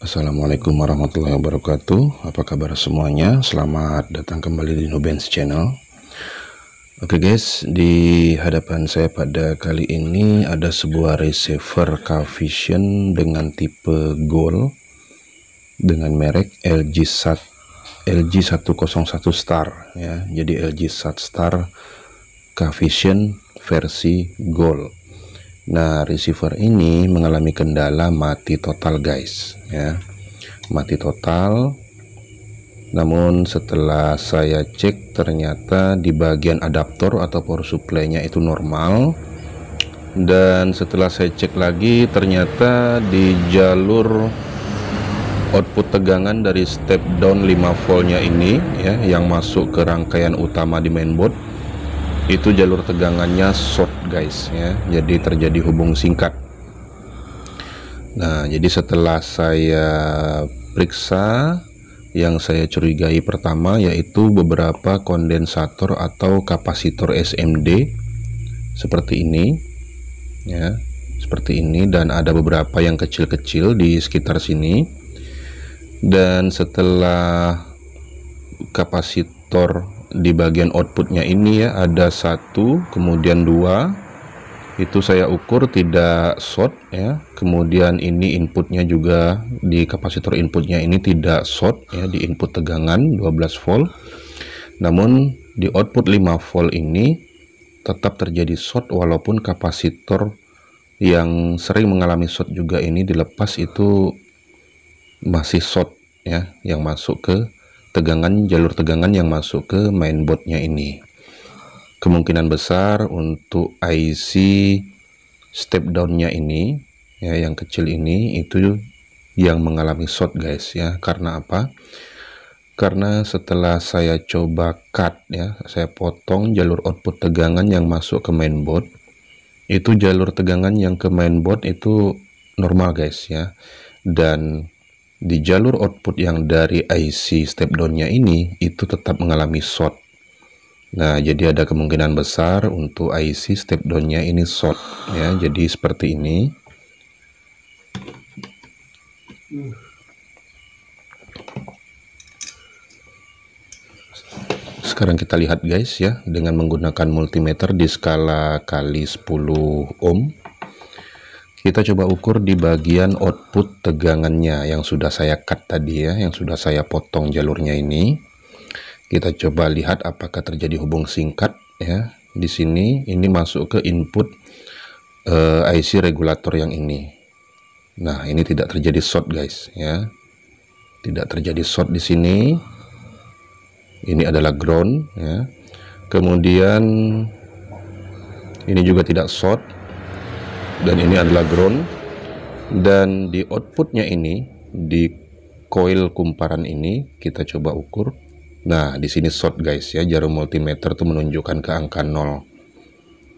Assalamualaikum warahmatullahi wabarakatuh. Apa kabar semuanya? Selamat datang kembali di Nubens Channel. Oke guys, di hadapan saya pada kali ini ada sebuah receiver K-Vision dengan tipe Gold dengan merek LG 101 Star ya. Jadi LG Star K-Vision versi Gold. Nah, receiver ini mengalami kendala mati total guys ya, mati total. Namun setelah saya cek ternyata di bagian adaptor atau power supply-nya itu normal, dan setelah saya cek lagi ternyata di jalur output tegangan dari step down 5 volt-nya ini ya, yang masuk ke rangkaian utama di mainboard, itu jalur tegangannya short guys ya, jadi terjadi hubung singkat. Nah, jadi setelah saya periksa, yang saya curigai pertama yaitu beberapa kondensator atau kapasitor SMD seperti ini ya, seperti ini, dan ada beberapa yang kecil-kecil di sekitar sini. Dan setelah kapasitor di bagian outputnya ini ya, ada satu, kemudian dua, itu saya ukur tidak short ya. Kemudian ini inputnya juga, di kapasitor inputnya ini tidak short ya, di input tegangan 12 volt. Namun di output 5 volt ini tetap terjadi short, walaupun kapasitor yang sering mengalami short juga ini dilepas, itu masih short ya, yang masuk ke tegangan, jalur tegangan yang masuk ke mainboardnya ini. Kemungkinan besar untuk IC step down-nya ini ya, yang kecil ini, itu yang mengalami short guys ya. Karena apa? Karena setelah saya coba cut ya, saya potong jalur output tegangan yang masuk ke mainboard, itu jalur tegangan yang ke mainboard itu normal guys ya. Dan di jalur output yang dari IC step down-nya ini itu tetap mengalami short. Nah, jadi ada kemungkinan besar untuk IC step down-nya ini short ya. Jadi seperti ini. Sekarang kita lihat guys ya, dengan menggunakan multimeter di skala kali 10 ohm. Kita coba ukur di bagian output tegangannya yang sudah saya cut tadi ya, yang sudah saya potong jalurnya ini. Kita coba lihat apakah terjadi hubung singkat ya. Di sini ini masuk ke input IC regulator yang ini. Nah, ini tidak terjadi short guys ya. Tidak terjadi short di sini. Ini adalah ground ya. Kemudian ini juga tidak short, dan ini adalah ground. Dan di outputnya ini, di coil kumparan ini, kita coba ukur. Nah, di sini short guys ya, jarum multimeter tuh menunjukkan ke angka 0.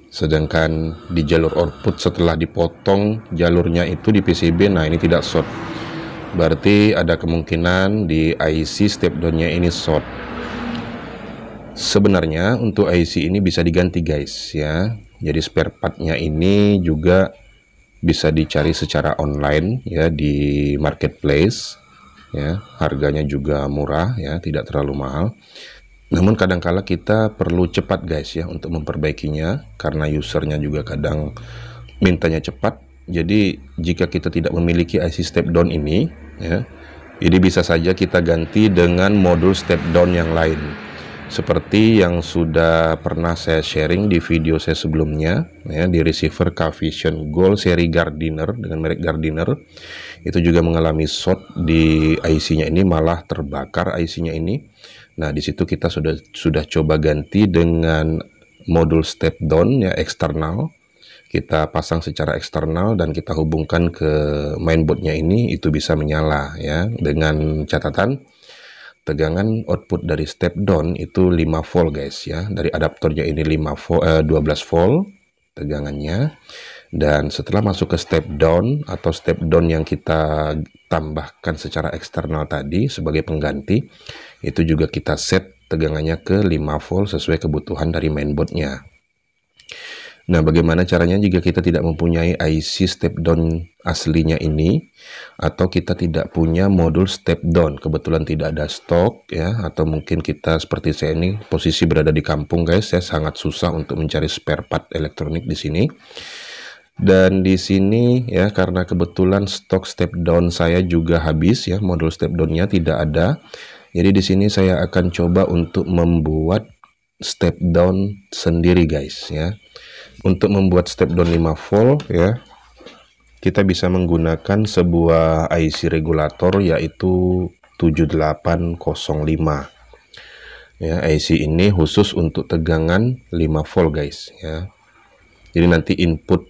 Sedangkan di jalur output setelah dipotong jalurnya itu di PCB, nah ini tidak short. Berarti ada kemungkinan di IC step down-nya ini short. Sebenarnya untuk IC ini bisa diganti guys ya. Jadi spare part-nya ini juga bisa dicari secara online ya, di marketplace ya. Harganya juga murah ya, tidak terlalu mahal. Namun kadangkala kita perlu cepat guys ya untuk memperbaikinya, karena usernya juga kadang mintanya cepat. Jadi jika kita tidak memiliki IC step down ini ya, ini bisa saja kita ganti dengan modul step down yang lain, seperti yang sudah pernah saya sharing di video saya sebelumnya ya, di receiver K-Vision Gold seri Gardiner dengan merek Gardiner. Itu juga mengalami short di IC-nya ini, malah terbakar IC-nya ini. Nah, di situ kita sudah coba ganti dengan modul step down ya, eksternal. Kita pasang secara eksternal dan kita hubungkan ke mainboardnya ini, itu bisa menyala ya, dengan catatan tegangan output dari step down itu 5 volt guys ya. Dari adaptornya ini 12 volt tegangannya. Dan setelah masuk ke step down atau step down yang kita tambahkan secara eksternal tadi sebagai pengganti, itu juga kita set tegangannya ke 5 volt sesuai kebutuhan dari mainboardnya. Nah, bagaimana caranya jika kita tidak mempunyai IC step down aslinya ini, atau kita tidak punya modul step down, kebetulan tidak ada stok ya, atau mungkin kita seperti saya ini posisi berada di kampung guys, saya sangat susah untuk mencari spare part elektronik di sini. Dan di sini ya, karena kebetulan stok step down saya juga habis ya, modul step downnya tidak ada. Jadi di sini saya akan coba untuk membuat step down sendiri guys ya. Untuk membuat step down 5 volt ya, kita bisa menggunakan sebuah IC regulator yaitu 7805 ya. IC ini khusus untuk tegangan 5 volt guys ya. Jadi nanti input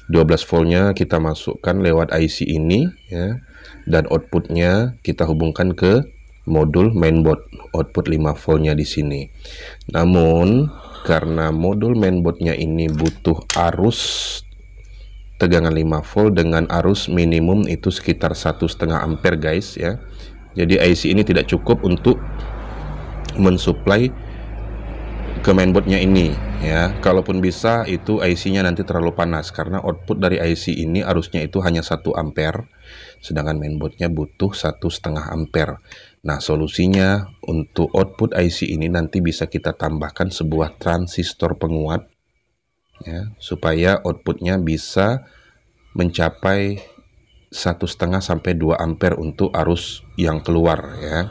12 voltnya kita masukkan lewat IC ini ya, dan outputnya kita hubungkan ke modul mainboard, output 5 voltnya di sini. Namun karena modul mainboardnya ini butuh arus tegangan 5 volt dengan arus minimum itu sekitar 1,5 ampere guys ya. Jadi IC ini tidak cukup untuk mensuplai ke mainboardnya ini ya. Kalaupun bisa itu IC-nya nanti terlalu panas karena output dari IC ini arusnya itu hanya 1 ampere, sedangkan mainboardnya butuh 1,5 ampere. Nah, solusinya untuk output IC ini nanti bisa kita tambahkan sebuah transistor penguat ya, supaya outputnya bisa mencapai 1,5 sampai 2 ampere untuk arus yang keluar ya.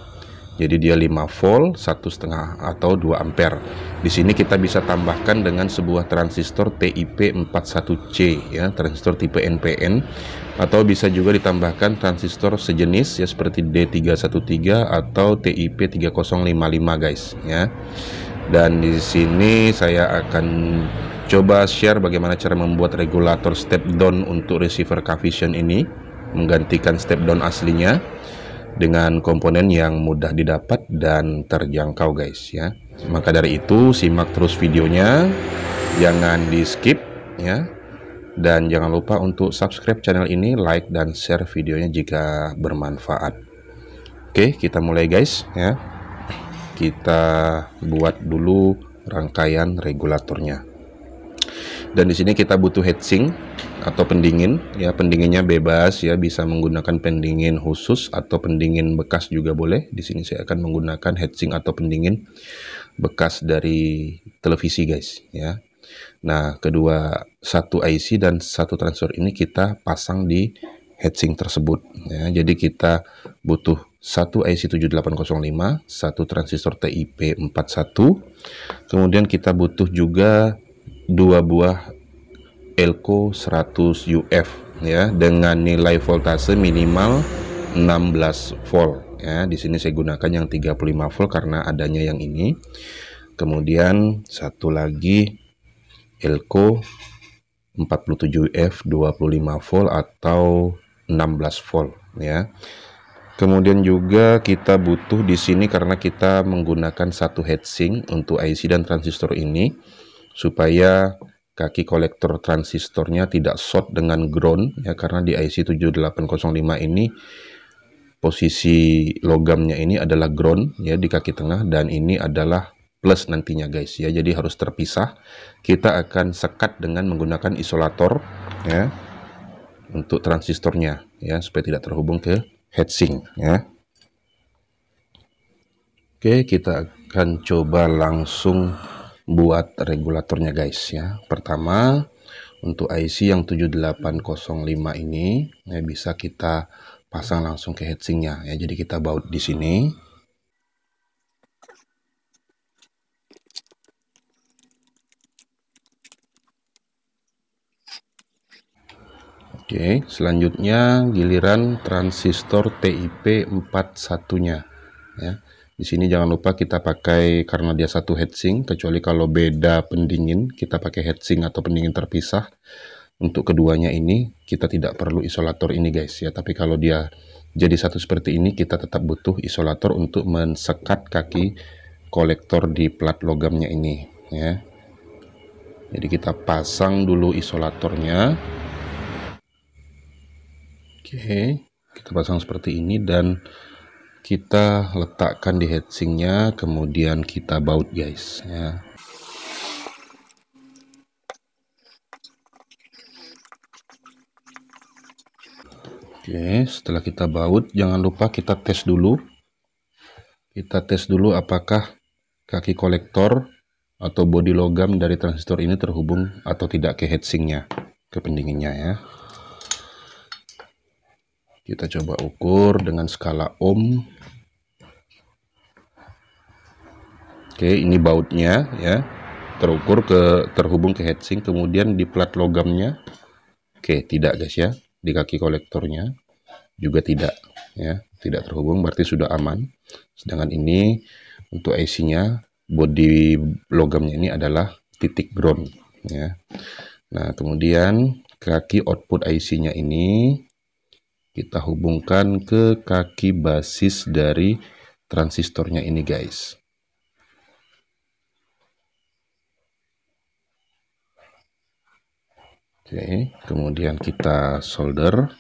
Jadi dia 5 volt, 1,5 atau 2 ampere. Di sini kita bisa tambahkan dengan sebuah transistor TIP41C ya, transistor tipe NPN, atau bisa juga ditambahkan transistor sejenis ya seperti D313 atau TIP3055 guys ya. Dan di sini saya akan coba share bagaimana cara membuat regulator step down untuk receiver K-Vision ini, menggantikan step down aslinya dengan komponen yang mudah didapat dan terjangkau guys ya. Maka dari itu simak terus videonya, jangan di skip ya, dan jangan lupa untuk subscribe channel ini, like dan share videonya jika bermanfaat. Oke, kita mulai guys ya. Kita buat dulu rangkaian regulatornya. Dan di sini kita butuh heatsink atau pendingin ya, pendinginnya bebas ya, bisa menggunakan pendingin khusus atau pendingin bekas juga boleh. Di sini saya akan menggunakan heatsink atau pendingin bekas dari televisi guys ya. Nah, kedua satu IC dan satu transistor ini kita pasang di heatsink tersebut ya. Jadi kita butuh satu IC 7805, satu transistor TIP41, kemudian kita butuh juga 2 buah Elco 100 UF ya, dengan nilai voltase minimal 16 volt ya. Di sini saya gunakan yang 35 volt karena adanya yang ini. Kemudian satu lagi Elco 47 UF 25 volt atau 16 volt ya. Kemudian juga kita butuh di sini karena kita menggunakan satu heatsink untuk IC dan transistor ini, supaya kaki kolektor transistornya tidak short dengan ground ya, karena di IC 7805 ini posisi logamnya ini adalah ground ya di kaki tengah, dan ini adalah plus nantinya guys ya. Jadi harus terpisah. Kita akan sekat dengan menggunakan isolator ya untuk transistornya ya, supaya tidak terhubung ke heatsink ya. Oke, kita akan coba langsung buat regulatornya guys ya. Pertama untuk IC yang 7805 ini ya, bisa kita pasang langsung ke heatsinknya ya. Jadi kita baut di sini. Oke, selanjutnya giliran transistor TIP41-nya ya. Di sini jangan lupa kita pakai, karena dia satu heatsink, kecuali kalau beda pendingin kita pakai heatsink atau pendingin terpisah. Untuk keduanya ini kita tidak perlu isolator ini guys ya, tapi kalau dia jadi satu seperti ini kita tetap butuh isolator untuk mensekat kaki kolektor di plat logamnya ini ya. Jadi kita pasang dulu isolatornya. Oke, kita pasang seperti ini dan kita letakkan di heatsinknya, kemudian kita baut guys ya. Oke, setelah kita baut, jangan lupa kita tes dulu. Kita tes dulu apakah kaki kolektor atau bodi logam dari transistor ini terhubung atau tidak ke heatsinknya, ke pendinginnya ya. Kita coba ukur dengan skala ohm. Oke, ini bautnya ya, terukur terhubung ke heatsink, kemudian di plat logamnya. Oke, tidak guys ya, di kaki kolektornya juga tidak ya, tidak terhubung, berarti sudah aman. Sedangkan ini untuk IC-nya, bodi logamnya ini adalah titik ground ya. Nah, kemudian kaki output IC-nya ini kita hubungkan ke kaki basis dari transistornya ini guys. Oke, kemudian kita solder.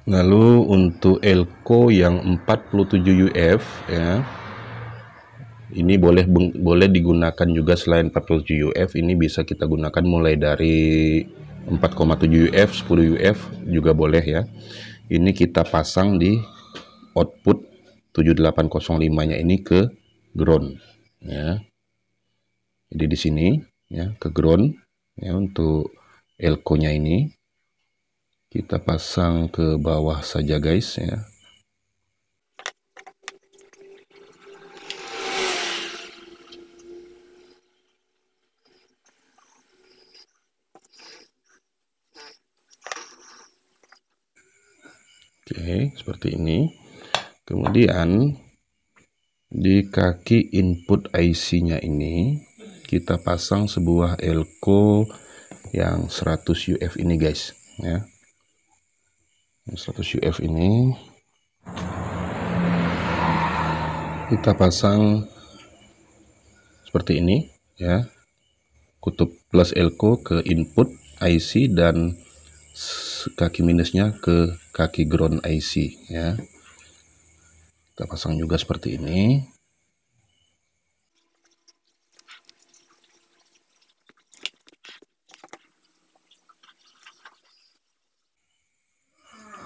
Lalu untuk elko yang 47 UF ya, ini boleh digunakan juga selain 47 UF. Ini bisa kita gunakan mulai dari 4,7 UF, 10 UF juga boleh ya. Ini kita pasang di output 7805-nya ini ke ground ya. Jadi di sini ya, ke ground ya, untuk elko-nya ini kita pasang ke bawah saja guys ya. Oke, seperti ini. Kemudian di kaki input IC-nya ini kita pasang sebuah elko yang 100 UF ini guys ya. 100 UF ini kita pasang seperti ini ya, kutub plus elko ke input IC dan kaki minusnya ke kaki ground IC ya. Kita pasang juga seperti ini.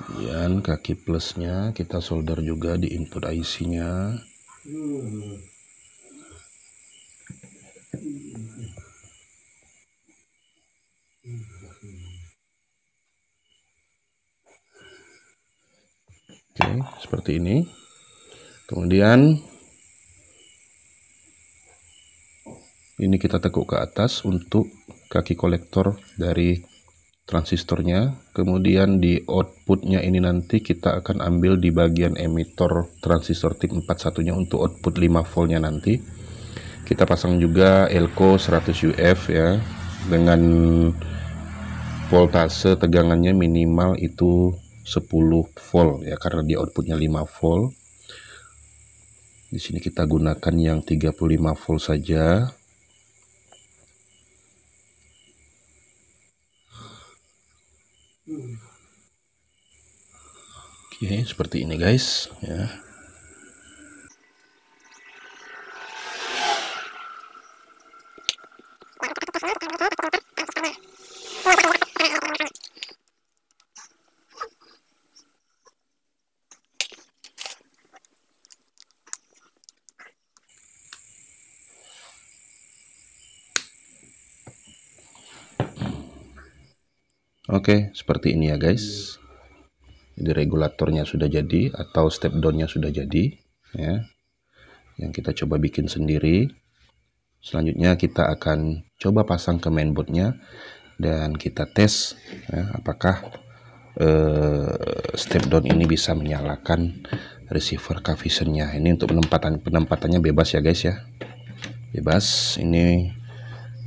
Kemudian kaki plusnya kita solder juga di input IC-nya. Oke, seperti ini. Kemudian ini kita tekuk ke atas untuk kaki kolektor dari transistornya. Kemudian di outputnya ini nanti kita akan ambil di bagian emitor transistor tip 41-nya untuk output 5 voltnya nanti. Kita pasang juga elko 100 UF ya, dengan voltase tegangannya minimal itu 10 volt ya, karena di outputnya 5 volt. Di sini kita gunakan yang 35 volt saja. Oke, seperti ini guys ya. Oke, seperti ini ya guys. Jadi regulatornya sudah jadi atau step down-nya sudah jadi ya. Yang kita coba bikin sendiri. Selanjutnya kita akan coba pasang ke mainboardnya dan kita tes ya, apakah step down ini bisa menyalakan receiver K-Vision-nya. Ini untuk penempatannya bebas ya guys ya. Bebas. Ini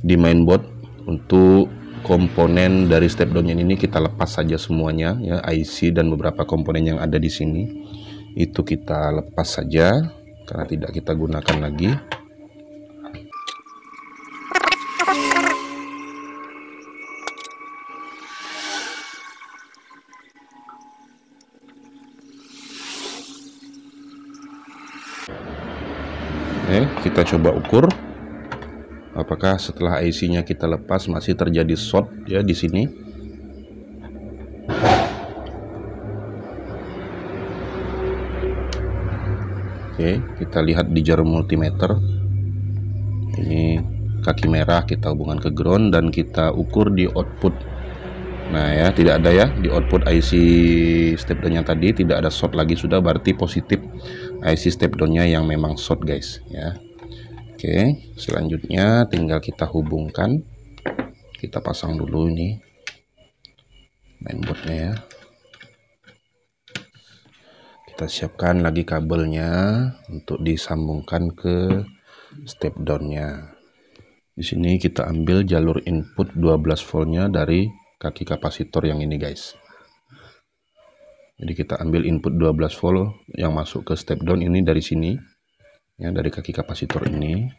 di mainboard untuk komponen dari step down ini kita lepas saja semuanya ya, IC dan beberapa komponen yang ada di sini itu kita lepas saja karena tidak kita gunakan lagi. Kita coba ukur apakah setelah IC-nya kita lepas masih terjadi short ya di sini. Oke, kita lihat di jarum multimeter. Ini kaki merah kita hubungkan ke ground dan kita ukur di output. Nah ya, tidak ada ya di output IC step down yang tadi, tidak ada short lagi, sudah berarti positif IC step down-nya yang memang short guys ya. Oke, selanjutnya tinggal kita hubungkan. Kita pasang dulu ini mainboardnya ya. Kita siapkan lagi kabelnya untuk disambungkan ke step down-nya. Di sini kita ambil jalur input 12 voltnya dari kaki kapasitor yang ini guys. Jadi kita ambil input 12 volt yang masuk ke step down ini dari sini ya, dari kaki kapasitor ini,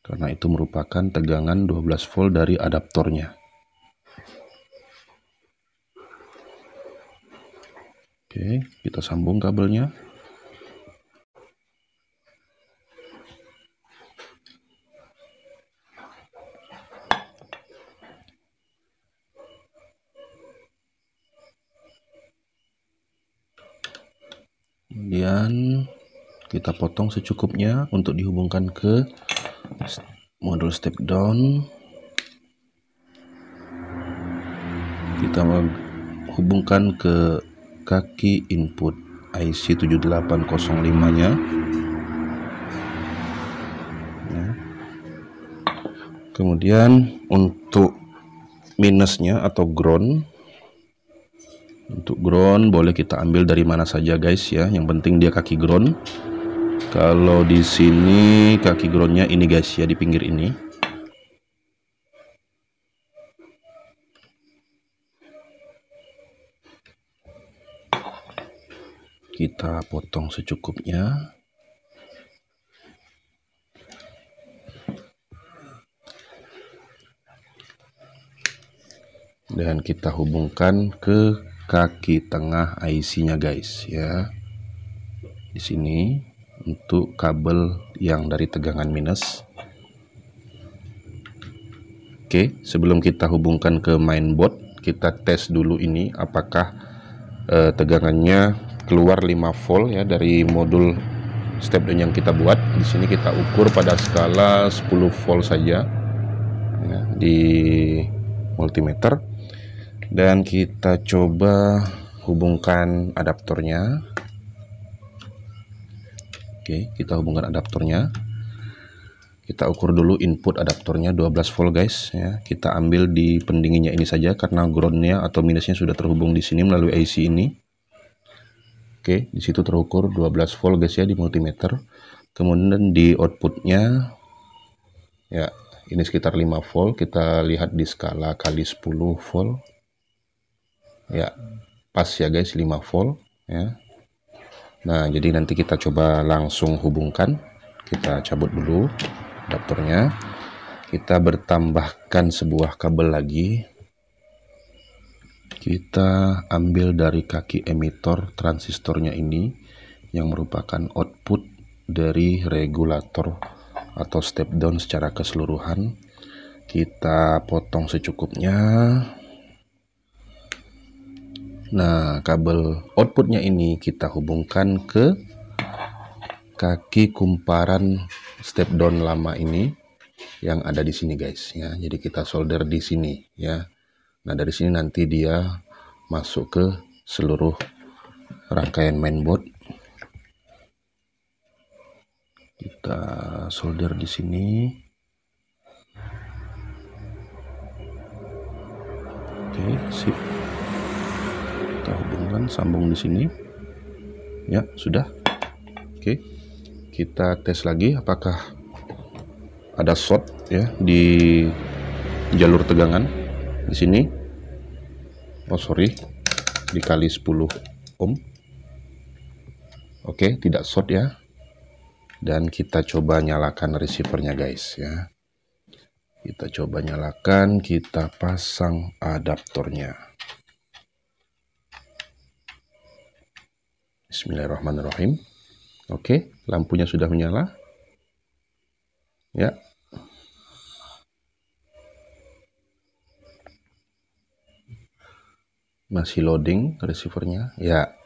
karena itu merupakan tegangan 12 volt dari adaptornya. Oke, kita sambung kabelnya. Kemudian kita potong secukupnya untuk dihubungkan ke modul step down. Kita menghubungkan ke kaki input IC 7805-nya. Ya. Kemudian untuk minusnya atau ground, untuk ground boleh kita ambil dari mana saja guys ya, yang penting dia kaki ground. Kalau di sini kaki groundnya ini guys ya, di pinggir ini. Kita potong secukupnya. Dan kita hubungkan ke kaki tengah IC-nya guys ya. Di sini untuk kabel yang dari tegangan minus. Oke, sebelum kita hubungkan ke mainboard, kita tes dulu ini apakah tegangannya keluar 5 volt ya dari modul step down yang kita buat. Di sini kita ukur pada skala 10 volt saja ya, di multimeter, dan kita coba hubungkan adaptornya. Oke, kita hubungkan adaptornya. Kita ukur dulu input adaptornya 12 volt guys ya. Kita ambil di pendinginnya ini saja karena groundnya atau minusnya sudah terhubung di sini melalui IC ini. Oke, di situ terukur 12 volt guys ya di multimeter. Kemudian di outputnya ya, ini sekitar 5 volt. Kita lihat di skala kali 10 volt. Ya, pas ya guys, 5 volt ya. Nah, jadi nanti kita coba langsung hubungkan. Kita cabut dulu adaptornya. Kita bertambahkan sebuah kabel lagi. Kita ambil dari kaki emitor transistornya ini yang merupakan output dari regulator atau step down secara keseluruhan. Kita potong secukupnya. Nah, kabel outputnya ini kita hubungkan ke kaki kumparan step down lama ini yang ada di sini guys ya. Jadi kita solder di sini ya. Nah, dari sini nanti dia masuk ke seluruh rangkaian mainboard. Kita solder di sini. Oke, sip. Kita hubungkan, sambung di sini. Ya, sudah. Oke. Kita tes lagi apakah ada short ya di jalur tegangan di sini. Oh sorry, dikali 10 ohm. Oke, tidak short ya. Dan kita coba nyalakan receivernya guys ya. Kita coba nyalakan, kita pasang adaptornya. Bismillahirrahmanirrahim. Oke, lampunya sudah menyala. Ya. Masih loading receivernya. Ya.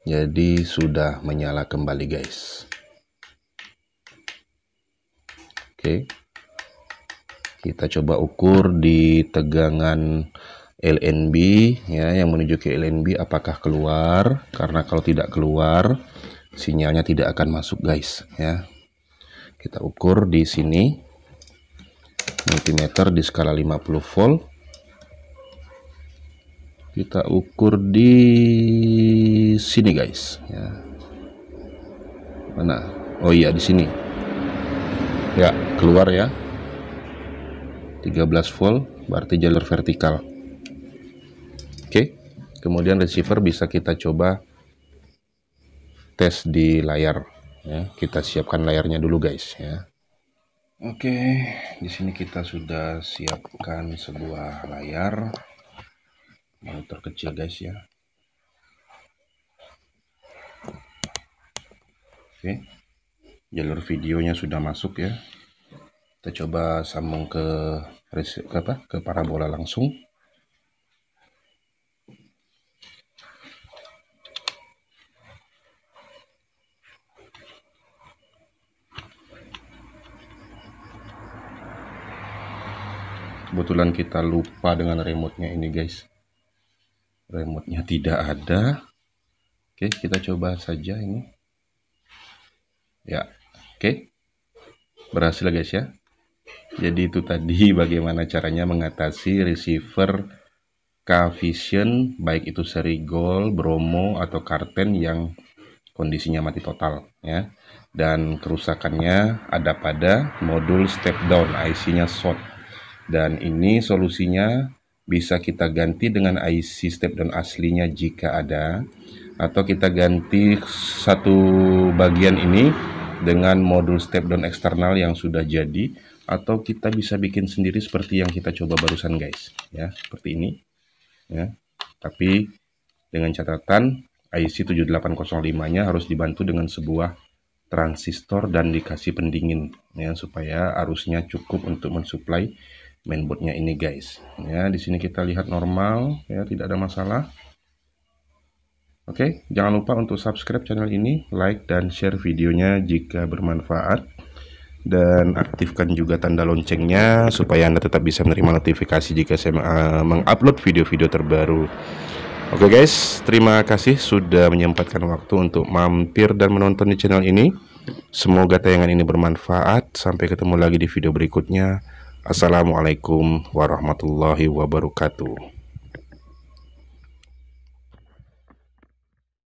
Jadi sudah menyala kembali, guys. Oke. Kita coba ukur di tegangan LNB ya, yang menuju ke LNB apakah keluar, karena kalau tidak keluar sinyalnya tidak akan masuk, guys ya. Kita ukur di sini multimeter di skala 50 volt. Kita ukur di sini, guys ya. Mana? Oh iya, di sini. Ya, keluar ya. 13 volt, berarti jalur vertikal. Oke. Kemudian receiver bisa kita coba tes di layar ya. Kita siapkan layarnya dulu, guys ya. Oke, di sini kita sudah siapkan sebuah layar monitor kecil, guys ya. Oke, jalur videonya sudah masuk ya. Kita coba sambung ke parabola langsung. Kebetulan kita lupa dengan remote-nya ini, guys. Remote-nya tidak ada. Oke, kita coba saja ini. Ya, oke. Berhasil, guys ya. Jadi itu tadi bagaimana caranya mengatasi receiver K-Vision, baik itu seri Gold, Bromo, atau Karten yang kondisinya mati total ya. Dan kerusakannya ada pada modul step down, IC-nya short. Dan ini solusinya bisa kita ganti dengan IC step down aslinya jika ada, atau kita ganti satu bagian ini dengan modul step down eksternal yang sudah jadi, atau kita bisa bikin sendiri seperti yang kita coba barusan, guys ya, seperti ini ya. Tapi dengan catatan IC 7805-nya harus dibantu dengan sebuah transistor dan dikasih pendingin ya, supaya arusnya cukup untuk mensuplai mainboardnya ini, guys ya. Di sini kita lihat normal ya, tidak ada masalah. Oke, jangan lupa untuk subscribe channel ini, like dan share videonya jika bermanfaat, dan aktifkan juga tanda loncengnya supaya Anda tetap bisa menerima notifikasi jika saya mengupload video-video terbaru. Oke, guys, terima kasih sudah menyempatkan waktu untuk mampir dan menonton di channel ini. Semoga tayangan ini bermanfaat. Sampai ketemu lagi di video berikutnya. Assalamualaikum warahmatullahi wabarakatuh.